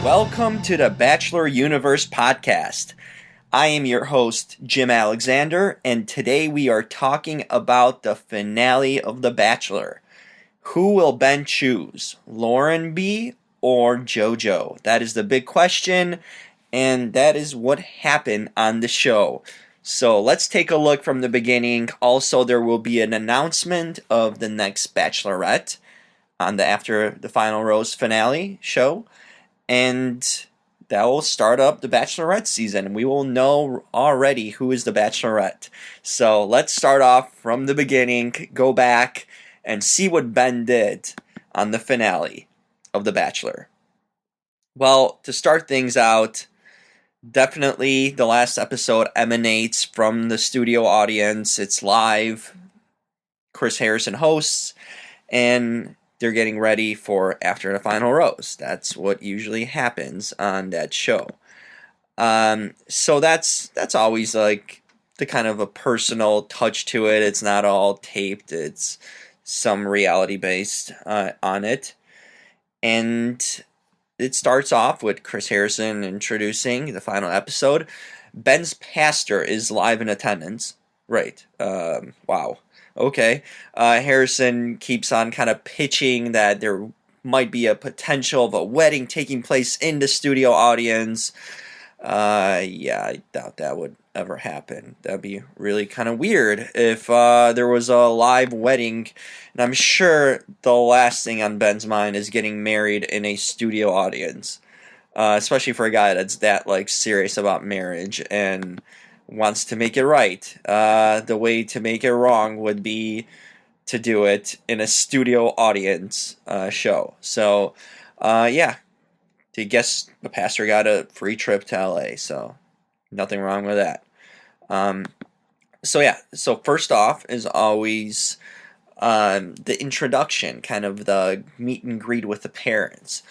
Welcome to the Bachelor Universe podcast. I am your host, Jim Alexander, and today we are talking about the finale of The Bachelor. Who will Ben choose, Lauren B. or JoJo? That is the big question, and that is what happened on the show. So let's take a look from the beginning. Also, there will be an announcement of the next Bachelorette on the After the Final Rose finale show. And that will start up the Bachelorette season, and we will know already who is the Bachelorette. So let's start off from the beginning, go back, and see what Ben did on the finale of The Bachelor. Well, to start things out, definitely the last episode emanates from the studio audience. It's live. Chris Harrison hosts, and they're getting ready for After the Final Rose. That's what usually happens on that show. So that's always like the kind of a personal touch to it. It's not all taped. It's some reality based on it. And it starts off with Chris Harrison introducing the final episode. Ben's pastor is live in attendance. Right. Wow. Okay. Harrison keeps on kind of pitching that there might be a potential of a wedding taking place in the studio audience. I doubt that would ever happen. That'd be really kind of weird if there was a live wedding. And I'm sure the last thing on Ben's mind is getting married in a studio audience. Especially for a guy that's that like serious about marriage and wants to make it right. The way to make it wrong would be to do it in a studio audience show. So, I guess the pastor got a free trip to LA, so nothing wrong with that. So first off is always the introduction, kind of the meet and greet with the parents.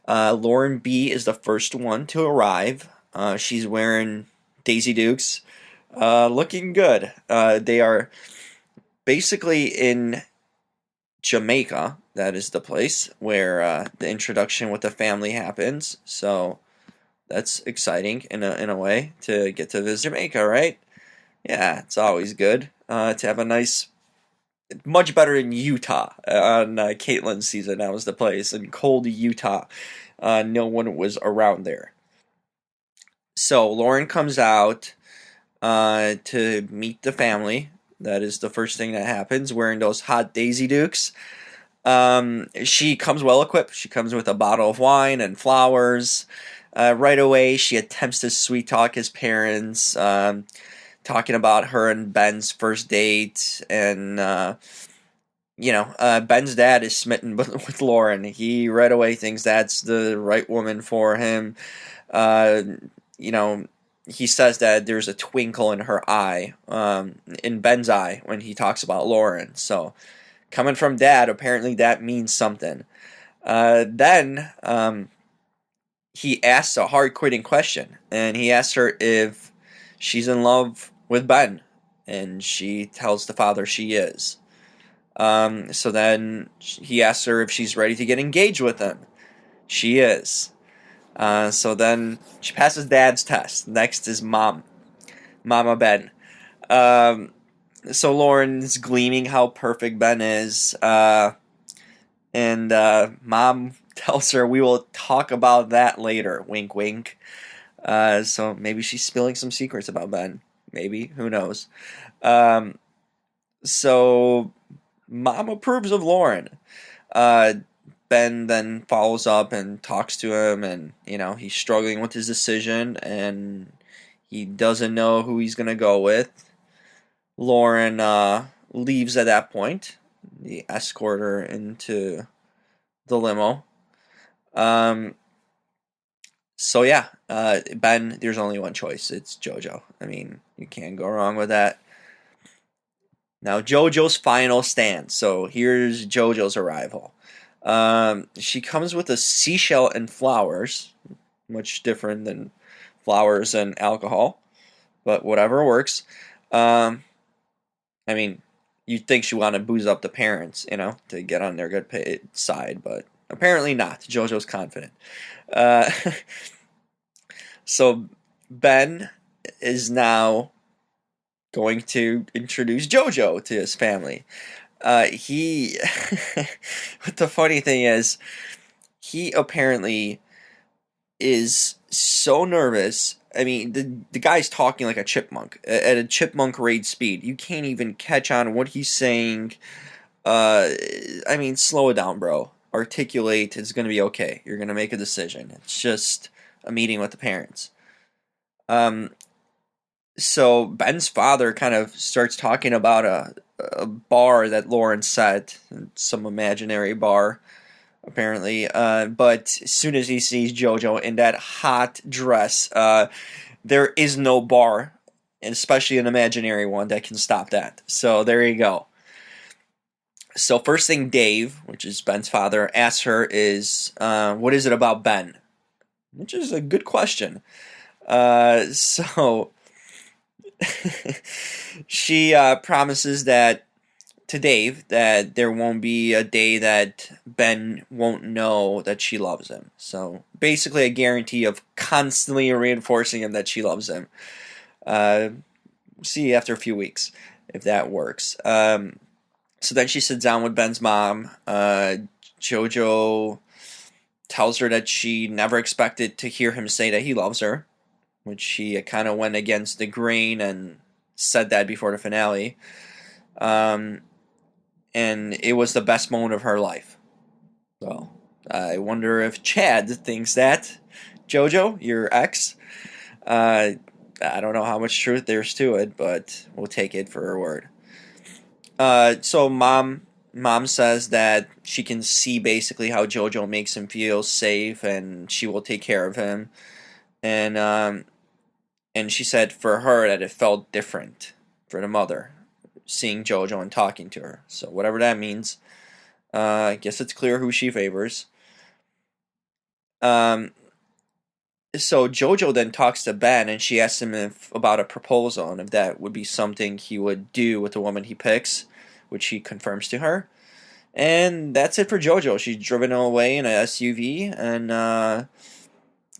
Lauren B. is the first one to arrive. She's wearing Daisy Dukes, looking good. They are basically in Jamaica. That is the place where the introduction with the family happens. So that's exciting in a way to get to visit Jamaica, right? Yeah, it's always good to have a nice, much better in Utah on Caitlin's season. That was the place in cold Utah. No one was around there. So Lauren comes out to meet the family. That is the first thing that happens, wearing those hot Daisy Dukes. She comes well equipped. She comes with a bottle of wine and flowers. Right away, she attempts to sweet talk his parents, talking about her and Ben's first date. And, Ben's dad is smitten with Lauren. He right away thinks that's the right woman for him. He says that there's a twinkle in her eye, in Ben's eye, when he talks about Lauren. So, coming from Dad, apparently that means something. Then he asks a hard-quitting question, and he asks her if she's in love with Ben, and she tells the father she is. So then he asks her if she's ready to get engaged with him. She is. So then she passes Dad's test. Next is Mama Ben. So Lauren's gleaming how perfect Ben is. And Mom tells her we will talk about that later. Wink, wink. So maybe she's spilling some secrets about Ben. Maybe. Who knows? So Mom approves of Lauren. Ben then follows up and talks to him, and he's struggling with his decision, and he doesn't know who he's gonna go with. Lauren leaves at that point. They escort her into the limo. Um, so yeah, Ben, there's only one choice. It's JoJo. I mean, you can't go wrong with that. Now, JoJo's final stand. So here's JoJo's arrival. She comes with a seashell and flowers, much different than flowers and alcohol, but whatever works. Um, I mean, you'd think she wanted to booze up the parents, to get on their good side, but apparently not. JoJo's confident. Uh, so Ben is now going to introduce JoJo to his family. He, but the funny thing is, he apparently is so nervous. I mean, the guy's talking like a chipmunk at a chipmunk rate speed. You can't even catch on what he's saying. I mean, slow it down, bro. Articulate. It's gonna be okay. You're gonna make a decision. It's just a meeting with the parents. Um, so Ben's father kind of starts talking about a bar that Lauren set, some imaginary bar, apparently. But as soon as he sees JoJo in that hot dress, there is no bar, and especially an imaginary one, that can stop that. So there you go. So first thing Dave, which is Ben's father, asks her is, what is it about Ben? Which is a good question. So she promises that to Dave that there won't be a day that Ben won't know that she loves him. So basically a guarantee of constantly reinforcing him that she loves him. We'll see after a few weeks if that works. So then she sits down with Ben's mom. JoJo tells her that she never expected to hear him say that he loves her, which she kind of went against the grain and said that before the finale. And it was the best moment of her life. So I wonder if Chad thinks that. JoJo, your ex. I don't know how much truth there's to it, but we'll take it for her word. So mom says that she can see basically how JoJo makes him feel safe, and she will take care of him. And she said for her that it felt different for the mother, seeing JoJo and talking to her. So whatever that means, I guess it's clear who she favors. So JoJo then talks to Ben, and she asks him about a proposal and if that would be something he would do with the woman he picks, which he confirms to her. And that's it for JoJo. She's driven away in a SUV, and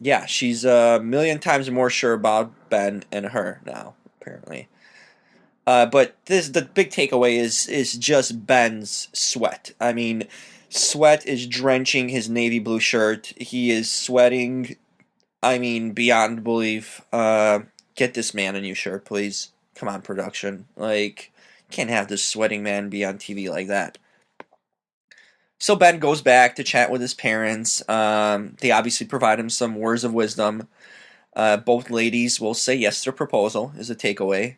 yeah, she's a million times more sure about Ben and her now, apparently. But the big takeaway is just Ben's sweat. I mean, sweat is drenching his navy blue shirt. He is sweating, I mean, beyond belief. Get this man a new shirt, please. Come on, production. Like, can't have this sweating man be on TV like that. So Ben goes back to chat with his parents. They obviously provide him some words of wisdom. Both ladies will say yes to the proposal, is a takeaway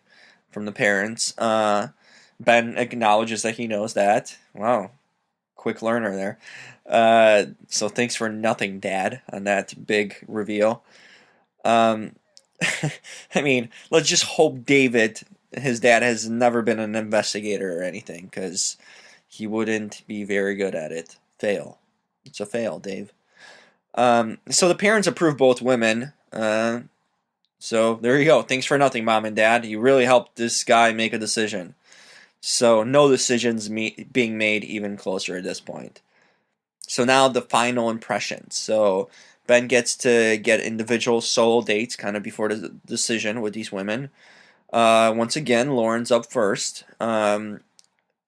from the parents. Ben acknowledges that he knows that. Wow, quick learner there. So thanks for nothing, Dad, on that big reveal. I mean, let's just hope David, his dad, has never been an investigator or anything, because he wouldn't be very good at it. Fail. It's a fail, Dave. So the parents approve both women. So there you go. Thanks for nothing, Mom and Dad. You really helped this guy make a decision. So no decisions being made even closer at this point. So now the final impressions. So Ben gets to get individual solo dates kind of before the decision with these women. Once again, Lauren's up first.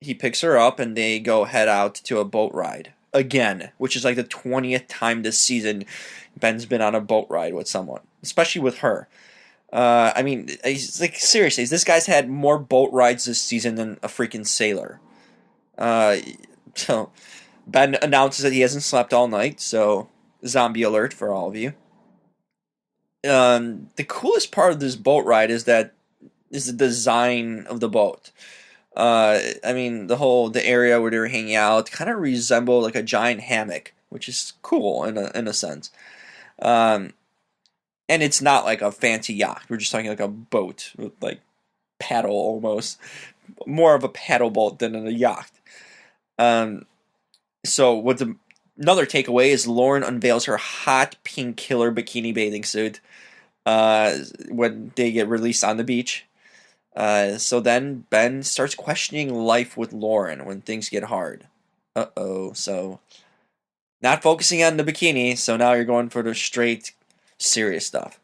He picks her up and they go head out to a boat ride. Again, which is like the 20th time this season Ben's been on a boat ride with someone, especially with her. I mean, like, seriously, this guy's had more boat rides this season than a freaking sailor. So Ben announces that he hasn't slept all night, so zombie alert for all of you. The coolest part of this boat ride is the design of the boat. I mean, the area where they were hanging out kind of resembled like a giant hammock which is cool in a sense. Um, and it's not like a fancy yacht. We're just talking like a boat with like paddle almost, more of a paddle boat than a yacht. Um, so another takeaway is Lauren unveils her hot pink killer bikini bathing suit when they get released on the beach. So then Ben starts questioning life with Lauren when things get hard. Uh-oh. So not focusing on the bikini, so now you're going for the straight serious stuff.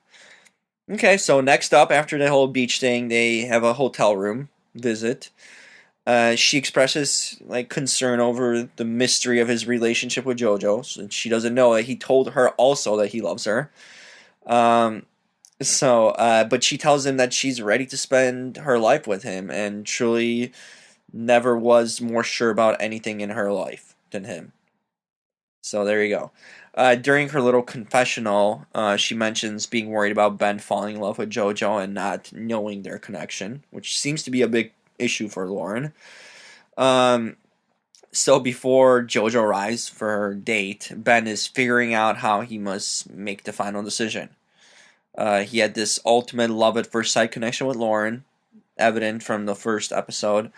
Okay, so next up, after the whole beach thing, they have a hotel room visit. She expresses like concern over the mystery of his relationship with JoJo, since she doesn't know that he told her also that he loves her. But she tells him that she's ready to spend her life with him, and truly never was more sure about anything in her life than him. So there you go. During her little confessional, she mentions being worried about Ben falling in love with JoJo and not knowing their connection, which seems to be a big issue for Lauren. So before JoJo arrives for her date, Ben is figuring out how he must make the final decision. He had this ultimate love at first sight connection with Lauren, evident from the first episode.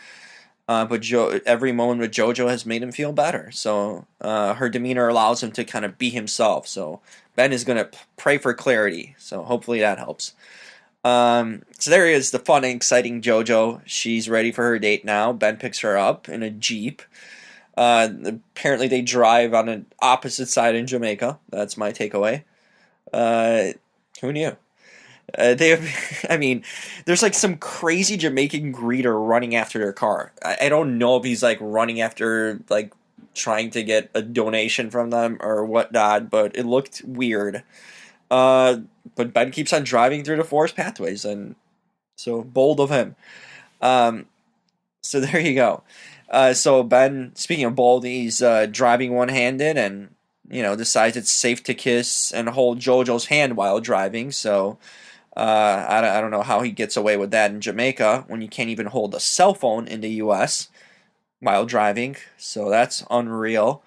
But every moment with JoJo has made him feel better. So her demeanor allows him to kind of be himself. So Ben is going to pray for clarity. So hopefully that helps. So there is the fun and exciting JoJo. She's ready for her date now. Ben picks her up in a Jeep. Apparently they drive on an opposite side in Jamaica. That's my takeaway. Who knew? There's like some crazy Jamaican greeter running after their car. I don't know if he's like running after, like trying to get a donation from them or whatnot, but it looked weird. But Ben keeps on driving through the forest pathways, and so bold of him. So there you go. So Ben, speaking of bold, he's driving one-handed and, decides it's safe to kiss and hold JoJo's hand while driving. So I don't know how he gets away with that in Jamaica when you can't even hold a cell phone in the U.S. while driving. So that's unreal.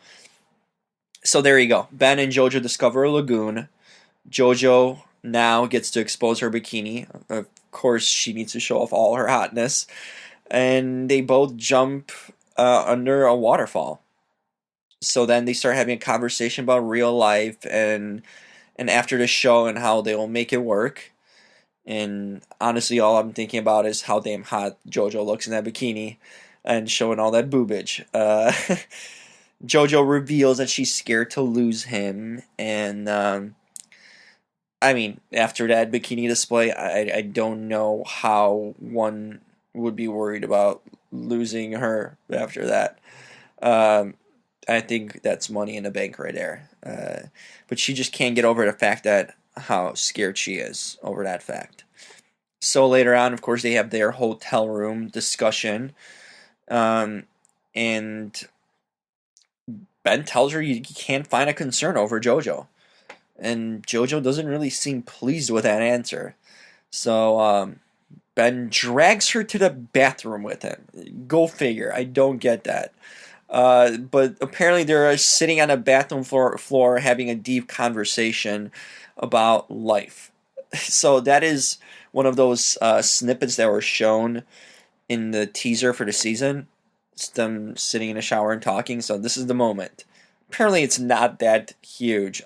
So there you go. Ben and JoJo discover a lagoon. JoJo now gets to expose her bikini. Of course, she needs to show off all her hotness. And they both jump under a waterfall. So then they start having a conversation about real life and after the show and how they will make it work. And honestly, all I'm thinking about is how damn hot JoJo looks in that bikini and showing all that boobage. JoJo reveals that she's scared to lose him. And, after that bikini display, I don't know how one would be worried about losing her after that. I think that's money in the bank right there. But she just can't get over the fact that how scared she is over that fact. So later on, of course, they have their hotel room discussion. And Ben tells her you can't find a concern over JoJo. And JoJo doesn't really seem pleased with that answer. So Ben drags her to the bathroom with him. Go figure. I don't get that. But apparently they're sitting on a bathroom floor having a deep conversation about life. So that is one of those snippets that were shown in the teaser for the season. It's them sitting in a shower and talking. So this is the moment. Apparently it's not that huge.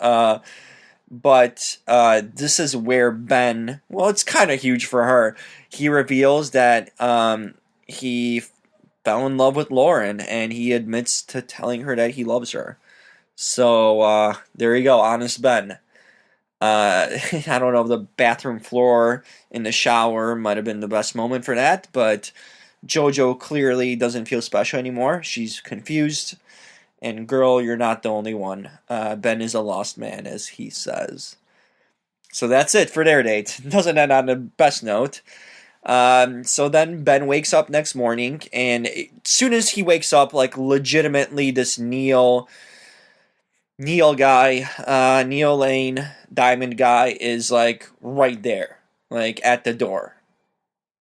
But this is where Ben, well, it's kind of huge for her. He reveals that he fell in love with Lauren, and he admits to telling her that he loves her. So there you go, honest Ben. I don't know if the bathroom floor in the shower might have been the best moment for that, but JoJo clearly doesn't feel special anymore. She's confused. And girl, you're not the only one. Ben is a lost man, as he says. So that's it for their date. Doesn't end on the best note. So then Ben wakes up next morning, and as soon as he wakes up, like legitimately, this Neil guy, Neil Lane, Diamond guy, is like right there, like at the door.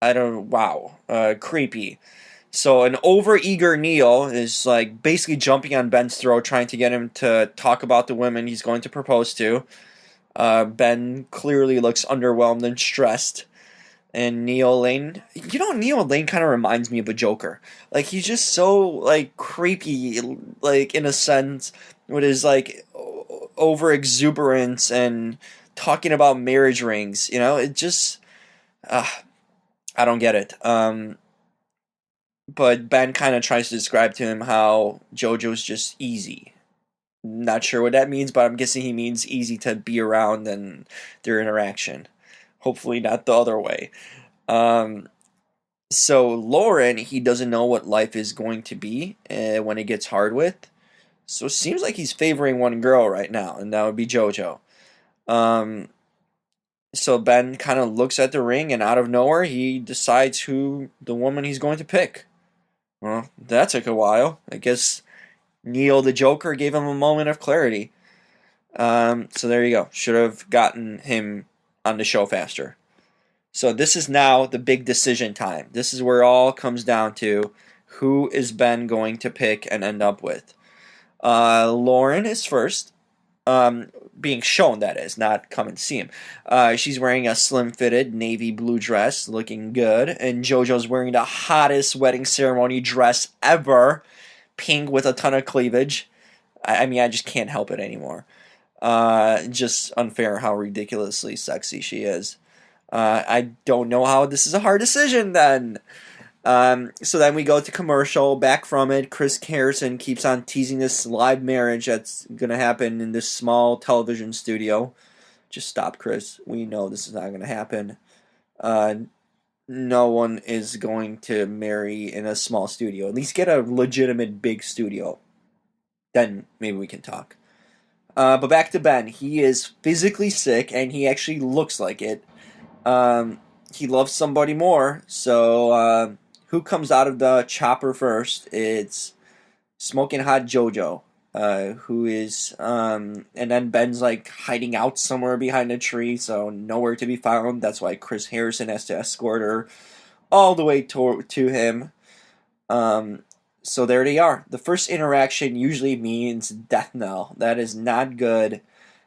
Wow, creepy. So an overeager Neil is like basically jumping on Ben's throat, trying to get him to talk about the women he's going to propose to. Ben clearly looks underwhelmed and stressed. And Neil Lane, Neil Lane kind of reminds me of a Joker. Like he's just so like creepy, like in a sense, with his like over exuberance and talking about marriage rings. It just, I don't get it. But Ben kind of tries to describe to him how JoJo's just easy. Not sure what that means, but I'm guessing he means easy to be around and their interaction. Hopefully not the other way. So Lauren, he doesn't know what life is going to be when it gets hard with. So it seems like he's favoring one girl right now, and that would be JoJo. So Ben kind of looks at the ring, and out of nowhere, he decides who the woman he's going to pick. Well, that took a while. I guess Neil the Joker gave him a moment of clarity. So there you go. Should have gotten him on the show faster. So this is now the big decision time. This is where it all comes down to who is Ben going to pick and end up with. Lauren is first. Being shown, that is, not come and see him. She's wearing a slim-fitted navy blue dress, looking good. And JoJo's wearing the hottest wedding ceremony dress ever. Pink with a ton of cleavage. I mean, I just can't help it anymore. Just unfair how ridiculously sexy she is. I don't know how this is a hard decision then. So then we go to commercial. Back from it, Chris Harrison keeps on teasing this live marriage that's going to happen in this small television studio. Just stop, Chris. We know this is not going to happen. No one is going to marry in a small studio. At least get a legitimate big studio. Then maybe we can talk. But back to Ben. He is physically sick, and he actually looks like it. He loves somebody more, so who comes out of the chopper first? It's Smoking Hot JoJo, who is, and then Ben's like hiding out somewhere behind a tree, so nowhere to be found. That's why Chris Harrison has to escort her all the way to him. So there they are. The first interaction usually means death knell. That is not good.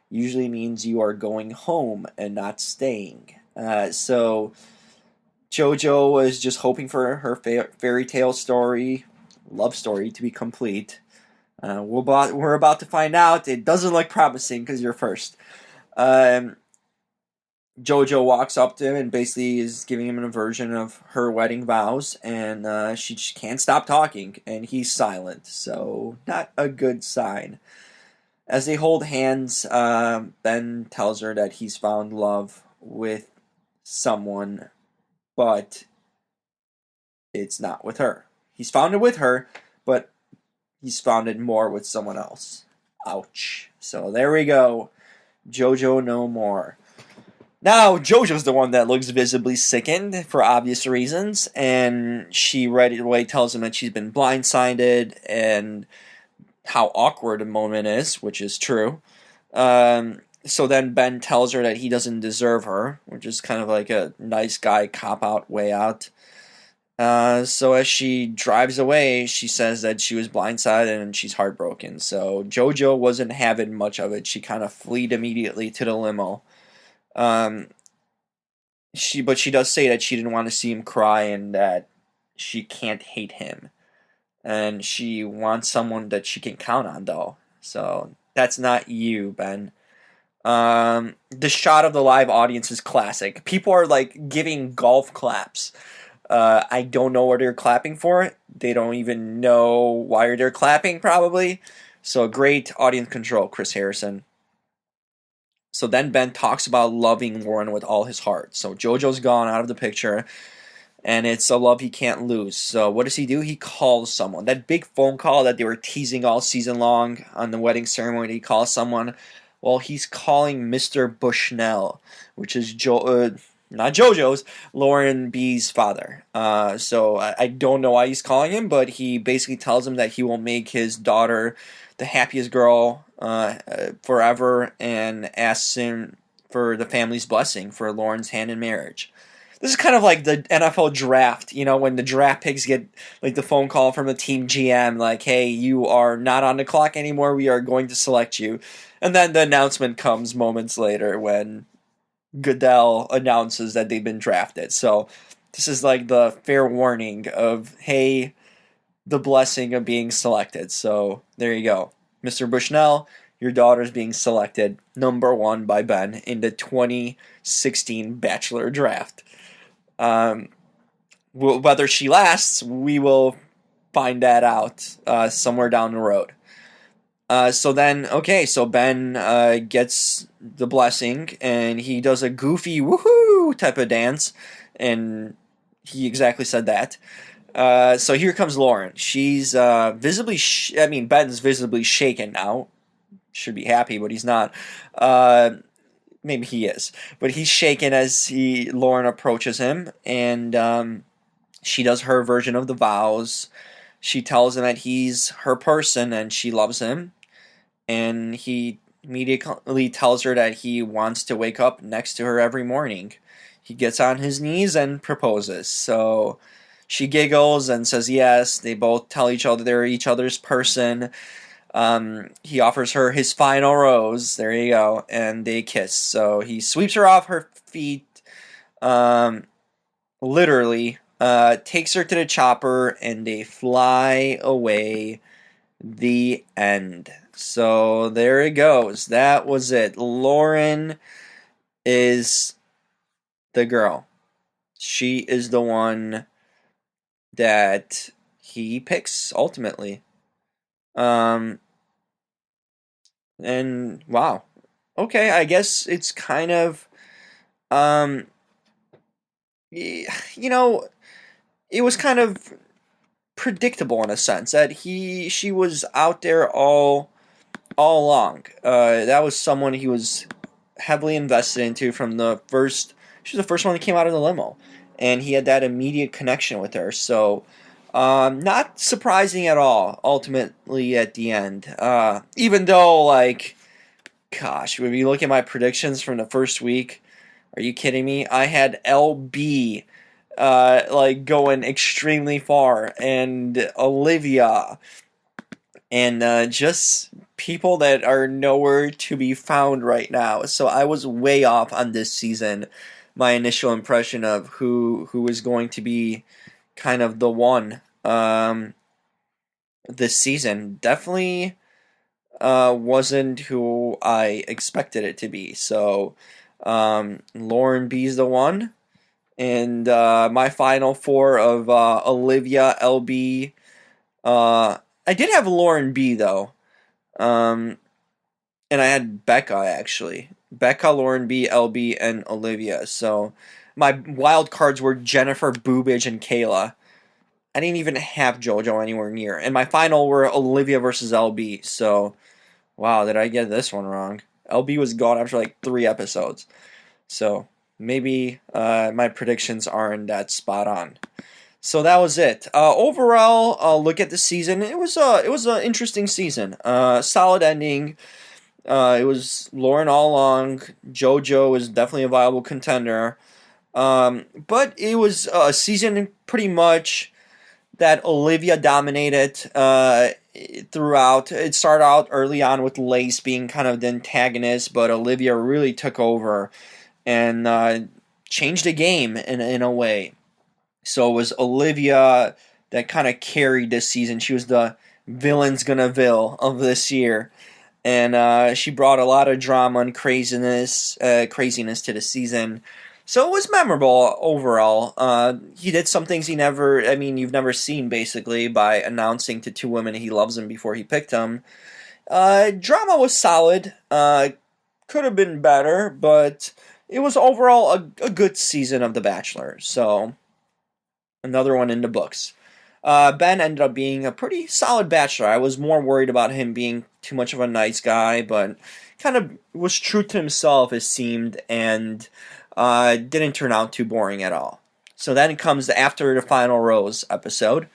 Usually means you are going home and not staying. So JoJo was just hoping for her fairy tale story, love story to be complete. We're about to find out. It doesn't look promising because you're first. JoJo walks up to him and basically is giving him a version of her wedding vows, and she just can't stop talking, and he's silent, so not a good sign. As they hold hands, Ben tells her that he's found love with someone, but it's not with her. He's found it with her, but he's found it more with someone else. Ouch. So there we go. JoJo no more. Now, JoJo's the one that looks visibly sickened for obvious reasons, and she right away tells him that she's been blindsided and how awkward the moment is, which is true. So then Ben tells her that he doesn't deserve her, which is kind of like a nice guy cop-out way out. So as she drives away, she says that she was blindsided and she's heartbroken. So JoJo wasn't having much of it. She kind of fled immediately to the limo. She does say that she didn't want to see him cry and that she can't hate him. And she wants someone that she can count on, though. So that's not you, Ben. The shot of the live audience is classic. People are like giving golf claps. I don't know what they're clapping for. They don't even know why they're clapping, probably. So great audience control, Chris Harrison. So then Ben talks about loving Lauren with all his heart. So JoJo's gone out of the picture, and it's a love he can't lose. So what does he do? He calls someone. That big phone call that they were teasing all season long on the wedding ceremony, he calls someone. Well, he's calling Mr. Bushnell, which is not JoJo's, Lauren B's father. So I don't know why he's calling him, but he basically tells him that he will make his daughter the happiest girl forever, and asks him for the family's blessing for Lauren's hand in marriage. This is kind of like the NFL draft, when the draft picks get like the phone call from the team GM, like, hey, you are not on the clock anymore. We are going to select you. And then the announcement comes moments later when Goodell announces that they've been drafted. So this is like the fair warning of, hey, the blessing of being selected. So there you go. Mr. Bushnell, your daughter's being selected number 1 by Ben in the 2016 Bachelor draft. Whether she lasts, we will find that out somewhere down the road. So Ben gets the blessing, and he does a goofy woohoo type of dance, and he exactly said that. So here comes Lauren. She's visibly, Ben's visibly shaken now. Should be happy, but he's not. Maybe he is, but he's shaken as Lauren approaches him, and she does her version of the vows. She tells him that he's her person and she loves him, and he immediately tells her that he wants to wake up next to her every morning. He gets on his knees and proposes. So she giggles and says yes. They both tell each other they're each other's person. He offers her his final rose. There you go. And they kiss. So he sweeps her off her feet, literally, takes her to the chopper, and they fly away. The end. So there it goes. That was it. Lauren is the girl. She is the one that he picks ultimately. And wow. Okay, I guess it's kind of it was kind of predictable in a sense that she was out there all along. That was someone he was heavily invested into from the first. She was the first one that came out of the limo, and he had that immediate connection with her. So, not surprising at all. Ultimately, at the end, even though, like, gosh, when you look at my predictions from the first week, are you kidding me? I had LB. Going extremely far, and Olivia, and just people that are nowhere to be found right now. So I was way off on this season. My initial impression of who was going to be kind of the one this season definitely wasn't who I expected it to be. So Lauren B's the one. And my final 4 of Olivia, LB. I did have Lauren B, though. And I had Becca, actually. Becca, Lauren B, LB, and Olivia. So my wild cards were Jennifer, Boobage, and Kayla. I didn't even have JoJo anywhere near. And my final were Olivia versus LB. So, wow, did I get this one wrong? LB was gone after like 3 episodes. So maybe my predictions aren't that spot on. So that was it. Overall, look at the season. It was an interesting season. Solid ending. It was Lauren all along. JoJo is definitely a viable contender. But it was a season pretty much that Olivia dominated throughout. It started out early on with Lace being kind of the antagonist, but Olivia really took over and changed the game in a way. So it was Olivia that kind of carried this season. She was the villain's gonna vil of this year. And she brought a lot of drama and craziness to the season. So it was memorable overall. He did some things you've never seen, basically, by announcing to 2 women he loves them before he picked them. Drama was solid. Could have been better, but it was overall a good season of The Bachelor. So, another one in the books. Ben ended up being a pretty solid bachelor. I was more worried about him being too much of a nice guy, but kind of was true to himself, it seemed, and didn't turn out too boring at all. So then comes after the final rose episode.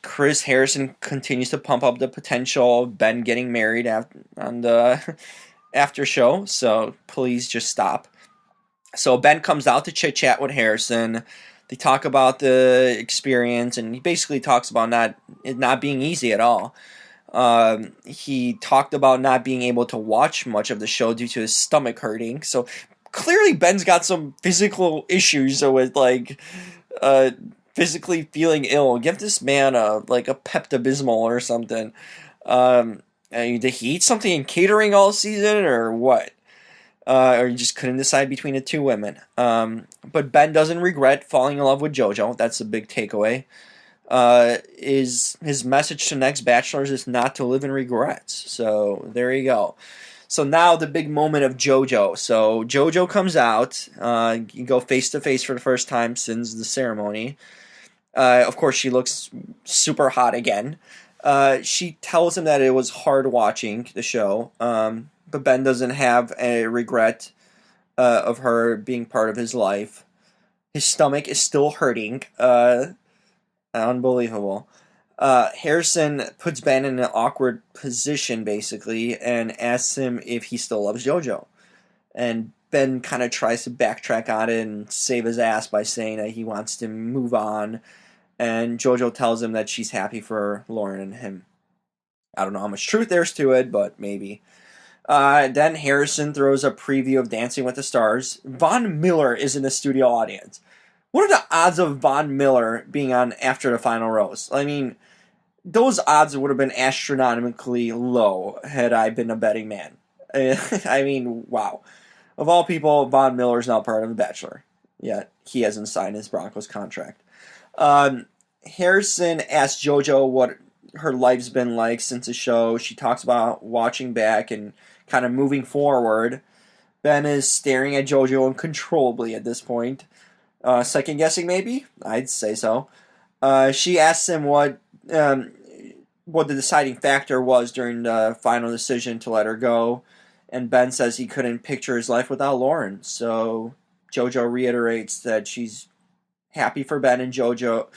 Chris Harrison continues to pump up the potential of Ben getting married on the after show, so please just stop. So Ben comes out to chit chat with Harrison. They talk about the experience, and he basically talks about it not being easy at all. He talked about not being able to watch much of the show due to his stomach hurting. So clearly, Ben's got some physical issues with uh, physically feeling ill. Give this man a Pepto-Bismol or something. Did he eat something in catering all season or what? Or you just couldn't decide between the two women. But Ben doesn't regret falling in love with JoJo. That's a big takeaway. Is his message to next bachelors is not to live in regrets. So there you go. So now the big moment of JoJo. So JoJo comes out. You go face to face for the first time since the ceremony. Of course, she looks super hot again. She tells him that it was hard watching the show. But Ben doesn't have a regret of her being part of his life. His stomach is still hurting. Unbelievable. Harrison puts Ben in an awkward position, basically, and asks him if he still loves JoJo. And Ben kind of tries to backtrack on it and save his ass by saying that he wants to move on. And JoJo tells him that she's happy for Lauren and him. I don't know how much truth there's to it, but maybe. Then Harrison throws a preview of Dancing with the Stars. Von Miller is in the studio audience. What are the odds of Von Miller being on after the final rose? I mean, those odds would have been astronomically low had I been a betting man. I mean, wow. Of all people, Von Miller is now part of The Bachelor. Yet he hasn't signed his Broncos contract. Harrison asks JoJo what her life's been like since the show. She talks about watching back and kind of moving forward. Ben is staring at JoJo uncontrollably at this point. Second guessing, maybe? I'd say so. She asks him what the deciding factor was during the final decision to let her go, and Ben says he couldn't picture his life without Lauren. So JoJo reiterates that she's happy for Ben and JoJo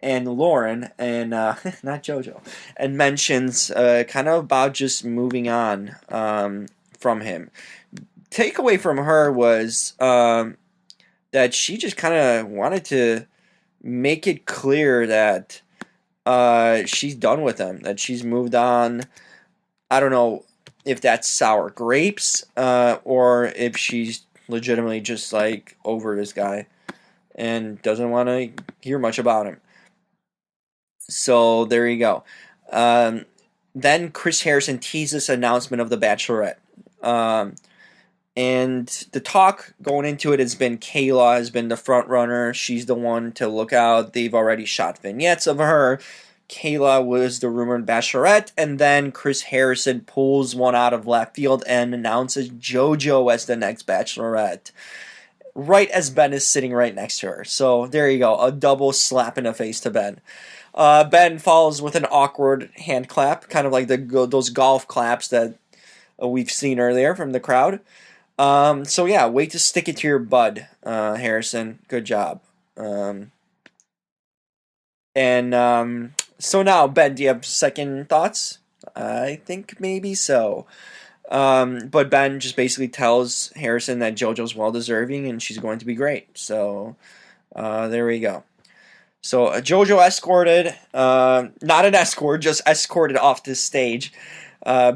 and Lauren, and not JoJo, and mentions kind of about just moving on from him. Takeaway from her was that she just kind of wanted to make it clear that she's done with him, that she's moved on. I don't know if that's sour grapes or if she's legitimately just over this guy and doesn't want to hear much about him. So there you go. Then Chris Harrison teases this announcement of The Bachelorette. And the talk going into it has been Kayla has been the front runner. She's the one to look out. They've already shot vignettes of her. Kayla was the rumored Bachelorette. And then Chris Harrison pulls one out of left field and announces JoJo as the next Bachelorette. Right as Ben is sitting right next to her. So there you go. A double slap in the face to Ben. Ben follows with an awkward hand clap. Kind of like those golf claps that we've seen earlier from the crowd. So yeah, wait to stick it to your bud, Harrison. Good job. So now, Ben, do you have second thoughts? I think maybe so. But Ben just basically tells Harrison that JoJo's well-deserving and she's going to be great. So, there we go. So, JoJo escorted, not an escort, just escorted off the stage.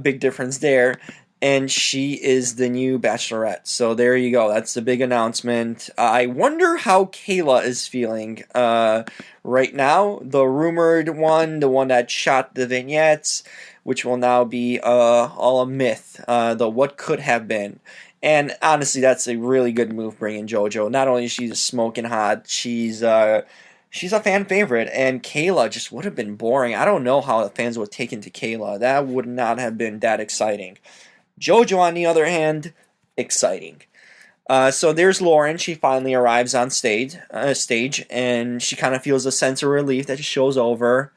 Big difference there. And she is the new Bachelorette. So there you go. That's the big announcement. I wonder how Kayla is feeling right now. The rumored one, the one that shot the vignettes, which will now be all a myth. The what could have been. And honestly, that's a really good move bringing JoJo. Not only is she smoking hot, she's a fan favorite. And Kayla just would have been boring. I don't know how the fans would have taken to Kayla. That would not have been that exciting. JoJo, on the other hand, exciting. So there's Lauren. She finally arrives on stage, and she kind of feels a sense of relief that the show's over.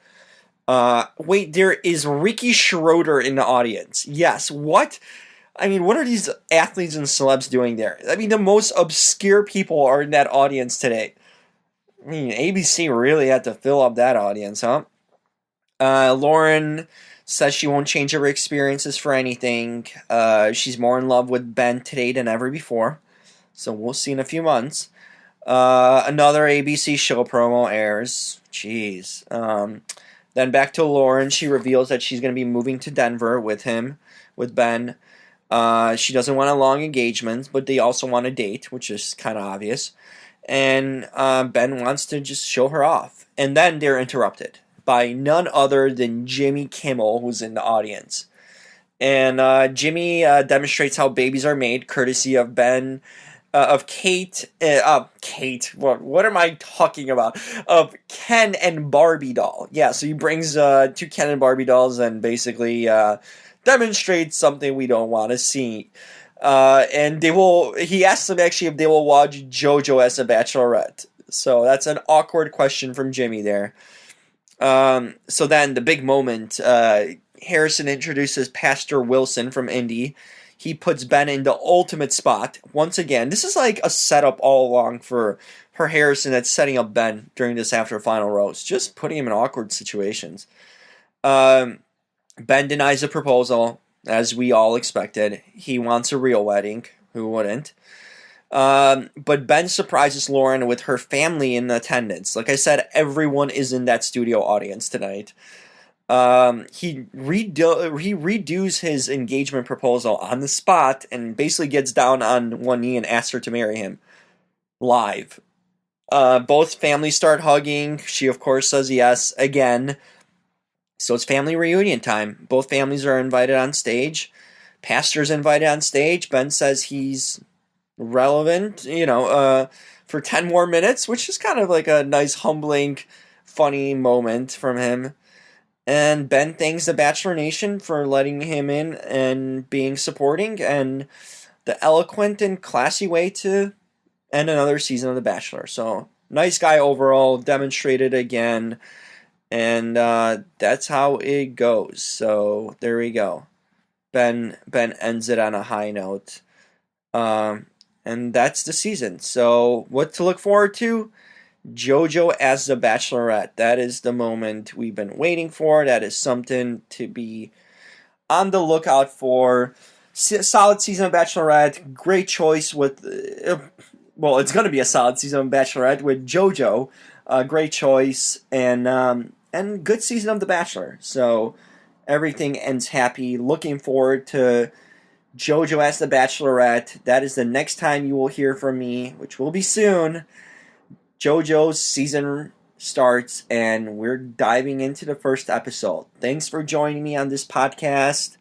Wait, there is Ricky Schroeder in the audience. Yes, what? I mean, what are these athletes and celebs doing there? I mean, the most obscure people are in that audience today. I mean, ABC really had to fill up that audience, huh? Lauren says she won't change her experiences for anything. She's more in love with Ben today than ever before. So we'll see in a few months. Another ABC show promo airs. Jeez. Then back to Lauren. She reveals that she's going to be moving to Denver with Ben. She doesn't want a long engagement, but they also want a date, which is kind of obvious. And Ben wants to just show her off. And then they're interrupted by none other than Jimmy Kimmel, who's in the audience. And Jimmy demonstrates how babies are made, courtesy of Ben, of Kate, what am I talking about? Of Ken and Barbie doll. Yeah, so he brings two Ken and Barbie dolls and basically demonstrates something we don't want to see. And he asks them actually if they will watch JoJo as a bachelorette. So that's an awkward question from Jimmy there. So then the big moment, Harrison introduces Pastor Wilson from Indy. He puts Ben in the ultimate spot. Once again, this is like a setup all along for Harrison that's setting up Ben during this after final roast. Just putting him in awkward situations. Ben denies the proposal, as we all expected. He wants a real wedding. Who wouldn't? But Ben surprises Lauren with her family in attendance. Like I said, everyone is in that studio audience tonight. He redoes his engagement proposal on the spot and basically gets down on one knee and asks her to marry him live. Both families start hugging. She, of course, says yes again. So it's family reunion time. Both families are invited on stage. Pastor's invited on stage. Ben says he's relevant, for 10 more minutes, which is kind of like a nice, humbling, funny moment from him. And Ben thanks the Bachelor Nation for letting him in and being supporting and the eloquent and classy way to end another season of The Bachelor. So, nice guy overall, demonstrated again, and that's how it goes. So, there we go. Ben ends it on a high note. And that's the season. So, what to look forward to? JoJo as the Bachelorette. That is the moment we've been waiting for. That is something to be on the lookout for. Solid season of Bachelorette. Great choice with... it's going to be a solid season of Bachelorette with JoJo. Great choice. And good season of The Bachelor. So everything ends happy. Looking forward to JoJo as the Bachelorette. That is the next time you will hear from me, which will be soon. JoJo's season starts, and we're diving into the first episode. Thanks for joining me on this podcast.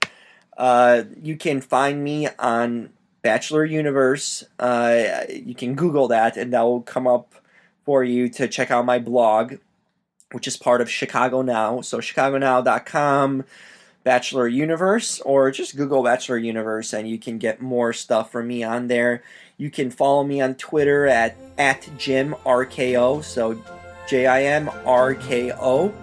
You can find me on Bachelor Universe. You can Google that, and that will come up for you to check out my blog, which is part of Chicago Now. So chicagonow.com, Bachelor Universe, or just Google Bachelor Universe, and you can get more stuff from me on there. You can follow me on Twitter at JimRKO, so JIMRKO.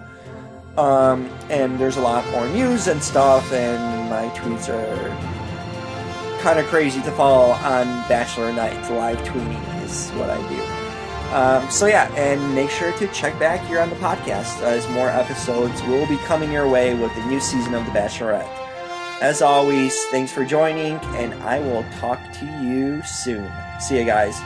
And there's a lot more news and stuff, and my tweets are kind of crazy to follow on Bachelor Night. Live tweeting is what I do. And make sure to check back here on the podcast as more episodes will be coming your way with the new season of The Bachelorette. As always, thanks for joining, and I will talk to you soon. See you guys.